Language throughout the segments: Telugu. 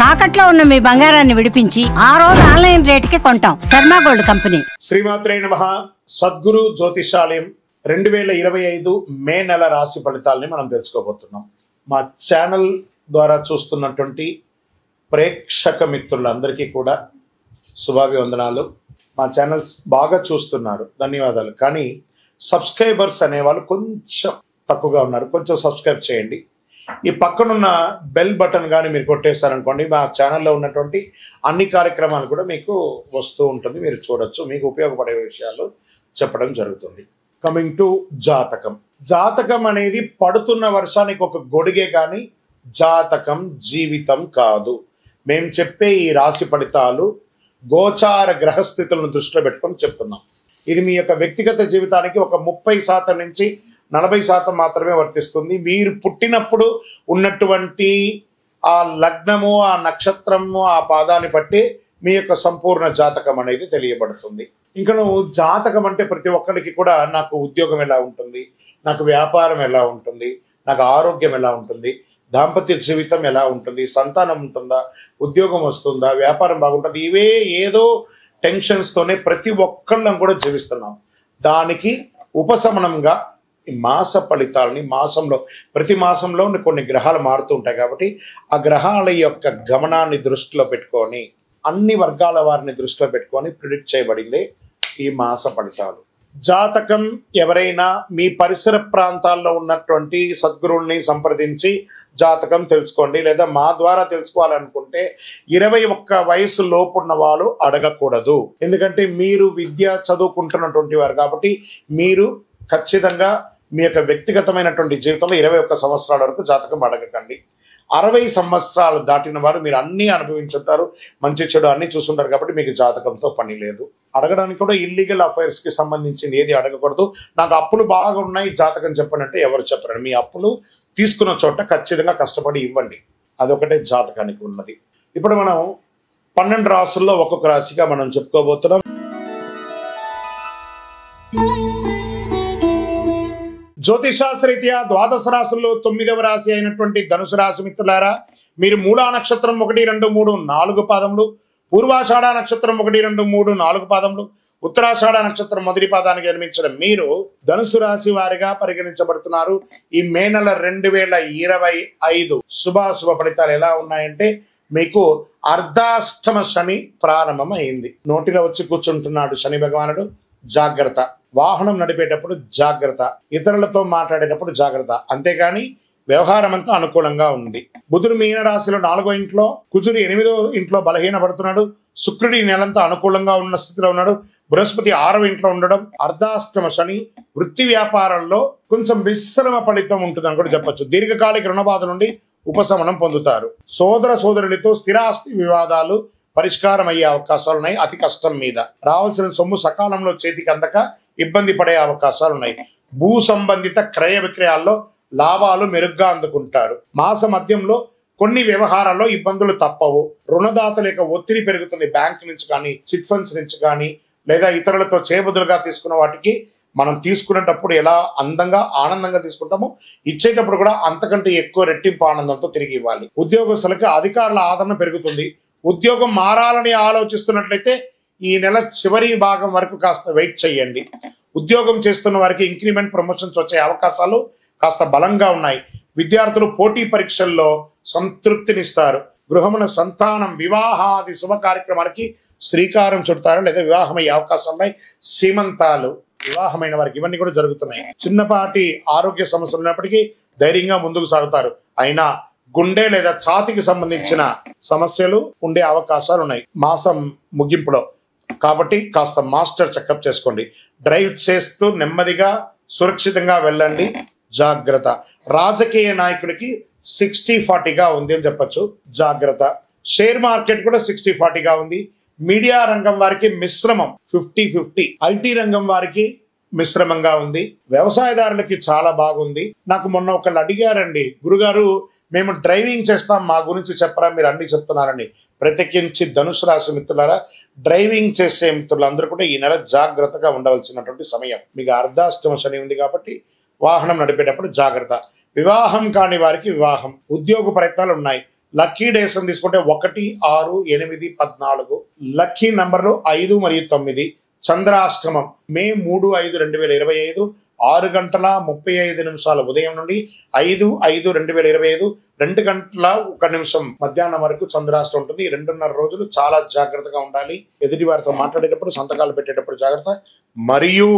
తాకట్లో ఉన్న మీ బంగారాన్ని విడిపించి ఆ రోజు ఆన్లైన్ రేటుకి కొంటాం. Sharma gold company. శ్రీమాత్రే నమః. సద్గురు జ్యోతిషాలయం 2025 మే నెల రాశి ఫలితాలని మనం తెలుసుకోబోతున్నాం. మా ఛానల్ ద్వారా చూస్తున్నటువంటి ప్రేక్షక మిత్రులందరికీ కూడా శుభాభివందనాలు. మా ఛానల్ బాగా చూస్తున్నారు, ధన్యవాదాలు. కానీ సబ్స్క్రైబర్స్ అనేవాళ్ళు కొంచెం తక్కువగా ఉన్నారు, కొంచెం సబ్స్క్రైబ్ చేయండి. ఈ పక్కనున్న బెల్ బటన్ కానీ మీరు కొట్టేస్తారనుకోండి, మా ఛానల్లో ఉన్నటువంటి అన్ని కార్యక్రమాలు కూడా మీకు వస్తూ ఉంటుంది, మీరు చూడొచ్చు. మీకు ఉపయోగపడే విషయాలు చెప్పడం జరుగుతుంది. కమింగ్ టు జాతకం. జాతకం అనేది పడుతున్న వర్షానికి ఒక గొడుగే కానీ జాతకం జీవితం కాదు. మేము చెప్పే ఈ రాశి ఫలితాలు గోచార గ్రహస్థితులను దృష్టిలో పెట్టుకొని చెప్తున్నాం. ఇది మీ యొక్క వ్యక్తిగత జీవితానికి ఒక 30% నుంచి 40% మాత్రమే వర్తిస్తుంది. మీరు పుట్టినప్పుడు ఉన్నటువంటి ఆ లగ్నము, ఆ నక్షత్రము, ఆ పాదాన్ని బట్టి మీ యొక్క సంపూర్ణ జాతకం అనేది తెలియబడుతుంది. ఇంకా నువ్వు జాతకం అంటే ప్రతి ఒక్కరికి కూడా నాకు ఉద్యోగం ఎలా ఉంటుంది, నాకు వ్యాపారం ఎలా ఉంటుంది, నాకు ఆరోగ్యం ఎలా ఉంటుంది, దాంపత్య జీవితం ఎలా ఉంటుంది, సంతానం ఉంటుందా, ఉద్యోగం వస్తుందా, వ్యాపారం బాగుంటుంది, ఇవే ఏదో టెన్షన్స్తోనే ప్రతి ఒక్కళ్ళం కూడా జీవిస్తున్నాం. దానికి ఉపశమనంగా ఈ మాస ఫలితాలని ప్రతి మాసంలో కొన్ని గ్రహాలు మారుతూ ఉంటాయి కాబట్టి ఆ గ్రహాల యొక్క గమనాన్ని దృష్టిలో పెట్టుకొని అన్ని వర్గాల వారిని దృష్టిలో పెట్టుకొని ప్రిడిక్ట్ చేయబడింది ఈ మాస ఫలితాలు. జాతకం ఎవరైనా మీ పరిసర ప్రాంతాల్లో ఉన్నటువంటి సద్గురువుల్ని సంప్రదించి జాతకం తెలుసుకోండి. లేదా మా ద్వారా తెలుసుకోవాలనుకుంటే 21 వయసు లోపున్న వాళ్ళు అడగకూడదు. ఎందుకంటే మీరు విద్య చదువుకుంటున్నటువంటి వారు కాబట్టి మీరు ఖచ్చితంగా మీ యొక్క వ్యక్తిగతమైనటువంటి జీవితంలో 21 సంవత్సరాల వరకు జాతకం అడగకండి. 60 సంవత్సరాలు దాటిన వారు మీరు అన్నీ అనుభవించుంటారు, మంచి చెడు అన్ని చూస్తుంటారు కాబట్టి మీకు జాతకంతో పని లేదు. అడగడానికి కూడా ఇల్లీగల్ అఫైర్స్ కి సంబంధించింది ఏది అడగకూడదు. నాకు అప్పులు బాగా ఉన్నాయి, జాతకం చెప్పనంటే ఎవరు చెప్పరండి. మీ అప్పులు తీసుకున్న చోట ఖచ్చితంగా కష్టపడి ఇవ్వండి, అదొకటే జాతకానికి ఉన్నది. ఇప్పుడు మనం 12 రాసుల్లో ఒక్కొక్క రాశిగా మనం చెప్పుకోబోతున్నాం. జ్యోతిషాస్త్రరీత్యా ద్వాదశ రాశుల్లో 9వ రాశి అయినటువంటి ధనుసు రాశి మిత్రులారా, మీరు మూలా నక్షత్రం 1, 2, 3, 4 పాదములు, పూర్వాషాఢ నక్షత్రం 1, 2, 3, 4 పాదములు, ఉత్తరాషాఢ నక్షత్రం మొదటి పాదానికి జన్మించడం మీరు ధనుసు రాశి వారిగా పరిగణించబడుతున్నారు. ఈ మే నెల 2025 శుభాశుభ ఫలితాలు ఎలా ఉన్నాయంటే, మీకు అర్ధాష్టమ శని ప్రారంభం అయింది. నోటిలో వచ్చి కూర్చుంటున్నాడు శని భగవానుడు, జాగ్రత్త. వాహనం నడిపేటప్పుడు జాగ్రత్త, ఇతరులతో మాట్లాడేటప్పుడు జాగ్రత్త. అంతేగాని వ్యవహారం అంతా అనుకూలంగా ఉంది. బుధుడు మీన రాశిలో 4వ ఇంట్లో, కుజుడు 8వ ఇంట్లో బలహీనపడుతున్నాడు, శుక్రుడి నెలంతా అనుకూలంగా ఉన్న స్థితిలో ఉన్నాడు, బృహస్పతి 6వ ఇంట్లో ఉండడం. అర్ధాష్టమ శని వృత్తి వ్యాపారంలో కొంచెం విశ్రమ ఫలితం ఉంటుందని కూడా చెప్పచ్చు. దీర్ఘకాలిక రుణబాధ నుండి ఉపశమనం పొందుతారు. సోదర సోదరులతో స్థిరాస్తి వివాదాలు పరిష్కారం అయ్యే అవకాశాలు ఉన్నాయి. అతి కష్టం మీద రావాల్సిన సొమ్ము సకాలంలో చేతికి అందక ఇబ్బంది పడే అవకాశాలు ఉన్నాయి. భూ సంబంధిత క్రయ విక్రయాల్లో లాభాలు మెరుగ్గా అందుకుంటారు. మాస మధ్యంలో కొన్ని వ్యవహారాల్లో ఇబ్బందులు తప్పవు. రుణదాతల యొక్క ఒత్తిడి పెరుగుతుంది. బ్యాంక్ నుంచి కానీ, చిట్ ఫండ్స్ నుంచి కానీ, లేదా ఇతరులతో చేబదులుగా తీసుకున్న వాటికి మనం తీసుకునేటప్పుడు ఎలా అందంగా ఆనందంగా తీసుకుంటామో ఇచ్చేటప్పుడు కూడా అంతకంటే ఎక్కువ రెట్టింపు ఆనందంతో తిరిగి ఇవ్వాలి. ఉద్యోగస్తులకు అధికారుల ఆదరణ పెరుగుతుంది. ఉద్యోగం మారాలని ఆలోచిస్తున్నట్లయితే ఈ నెల చివరి భాగం వరకు కాస్త వెయిట్ చేయండి. ఉద్యోగం చేస్తున్న వారికి ఇంక్రిమెంట్, ప్రమోషన్స్ వచ్చే అవకాశాలు కాస్త బలంగా ఉన్నాయి. విద్యార్థులు పోటీ పరీక్షల్లో సంతృప్తినిస్తారు. గృహమున సంతానం, వివాహాది శుభ కార్యక్రమాలకి శ్రీకారం చుడతారు, లేదా వివాహం అయ్యే అవకాశాలు ఉన్నాయి. సీమంతాలు, వివాహమైన వారికి ఇవన్నీ కూడా జరుగుతున్నాయి. చిన్నపాటి ఆరోగ్య సమస్యలు ఉన్నప్పటికీ ధైర్యంగా ముందుకు సాగుతారు. అయినా గుండె లేదా ఛాతికి సంబంధించిన సమస్యలు ఉండే అవకాశాలు ఉన్నాయి మాసం ముగింపులో. కాబట్టి కాస్త మాస్టర్ చెకప్ చేసుకోండి. డ్రైవ్ చేస్తూ నెమ్మదిగా సురక్షితంగా వెళ్ళండి, జాగ్రత్త. రాజకీయ నాయకుడికి 60-40గా ఉంది అని చెప్పచ్చు, జాగ్రత్త. షేర్ మార్కెట్ కూడా 60-40గా ఉంది. మీడియా రంగం వారికి మిశ్రమం 50-50. ఐటీ రంగం వారికి మిశ్రమంగా ఉంది. వ్యవసాయదారులకి చాలా బాగుంది. నాకు మొన్న ఒకళ్ళు అడిగారండి, గురుగారు మేము డ్రైవింగ్ చేస్తాం, మా గురించి చెప్పరా, మీరు అన్ని చెప్తున్నారని. ప్రత్యేకించి ధనుసు రాశి మిత్రులారా, డ్రైవింగ్ చేసే మిత్రులందరూ కూడా ఈ నెల జాగ్రత్తగా ఉండవలసినటువంటి సమయం. మీకు అర్ధాష్టమ శని ఉంది కాబట్టి వాహనం నడిపేటప్పుడు జాగ్రత్త. వివాహం కాని వారికి వివాహం, ఉద్యోగ ప్రయత్నాలు ఉన్నాయి. లక్కీ డేస్ అని తీసుకుంటే 1, 6, 8, 14. లక్కీ నంబర్లు 5 మరియు 9. చంద్రాష్టమం మే 3, 5, 2025 6:35 ఉదయం నుండి 5/5/2025 2:01 మధ్యాహ్నం వరకు చంద్రాష్టం ఉంటుంది. 2.5 రోజులు చాలా జాగ్రత్తగా ఉండాలి. ఎదుటి వారితో మాట్లాడేటప్పుడు, సంతకాలు పెట్టేటప్పుడు జాగ్రత్త. మరియు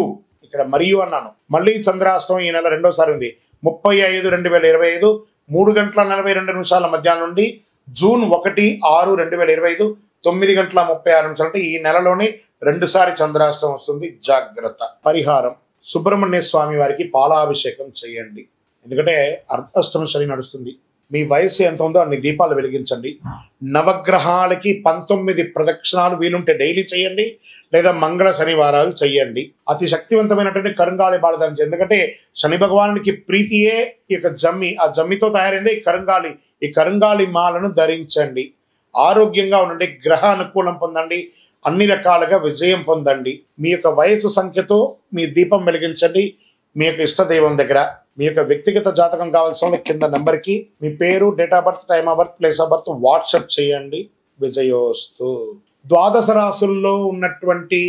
ఇక్కడ మరియు అన్నాను, మళ్ళీ చంద్రాష్టమం ఈ నెల రెండోసారి ఉంది. 30/5/2025 3:42 మధ్యాహ్నం నుండి జూన్ 1, 6, 2025 9:36 అంటే ఈ నెలలోనే 2 సారి చంద్రాష్టమం వస్తుంది. జాగ్రత్త. పరిహారం: సుబ్రహ్మణ్య స్వామి వారికి పాలాభిషేకం చేయండి. ఎందుకంటే అర్ధాష్టమ శని నడుస్తుంది. మీ వయసు ఎంత ఉందో అన్ని దీపాలు వెలిగించండి. నవగ్రహాలకి 19 ప్రదక్షిణాలు వీలుంటే డైలీ చేయండి, లేదా మంగళ శనివారాలు చేయండి. అతి శక్తివంతమైనటువంటి కరుంగాలి బాల ధరించండి. ఎందుకంటే శని భగవానునికి ప్రీతియే ఈ యొక్క జమ్మి, ఆ జమ్మితో తయారైందే ఈ కరుంగాలి. ఈ కరుంగాలి మాలను ధరించండి. ఆరోగ్యంగా ఉండండి, గ్రహ అనుకూలం పొందండి, అన్ని రకాలుగా విజయం పొందండి. మీ యొక్క వయసు సంఖ్యతో మీ దీపం వెలిగించండి. మీ యొక్క ఇష్టదైవం దగ్గర మీ యొక్క వ్యక్తిగత జాతకం కావాల్సిన కింద నెంబర్కి మీ పేరు, date of birth, time of birth, place of birth WhatsApp చేయండి. విజయోస్తు. ద్వాదశ రాశుల్లో ఉన్నటువంటి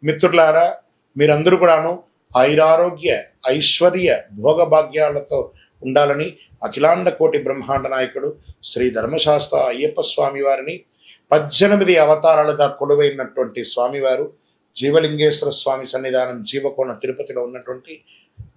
మిత్రులారా, మీరందరూ కూడాను ఐరారోగ్య, ఐశ్వర్య, భోగభాగ్యాలతో ఉండాలని అఖిలాండ కోటి బ్రహ్మాండ నాయకుడు శ్రీ ధర్మశాస్త్ర అయ్యప్ప స్వామి వారిని 18 అవతారాలుగా కొలువైనటువంటి స్వామివారు జీవలింగేశ్వర స్వామి సన్నిధానం జీవకోణ తిరుపతిలో ఉన్నటువంటి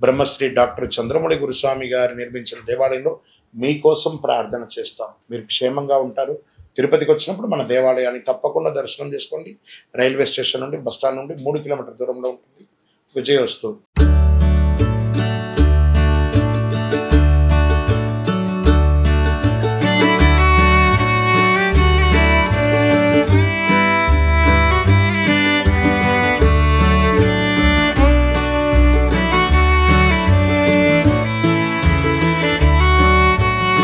బ్రహ్మశ్రీ డాక్టర్ చంద్రమౌళి గురుస్వామి గారు నిర్మించిన దేవాలయంలో మీకోసం ప్రార్థన చేస్తాం. మీరు క్షేమంగా ఉంటారు. తిరుపతికి వచ్చినప్పుడు మన దేవాలయాన్ని తప్పకుండా దర్శనం చేసుకోండి. రైల్వే స్టేషన్ నుండి, బస్టాండ్ నుండి 3 కిలోమీటర్ల దూరంలో ఉంటుంది. విజయోస్తు.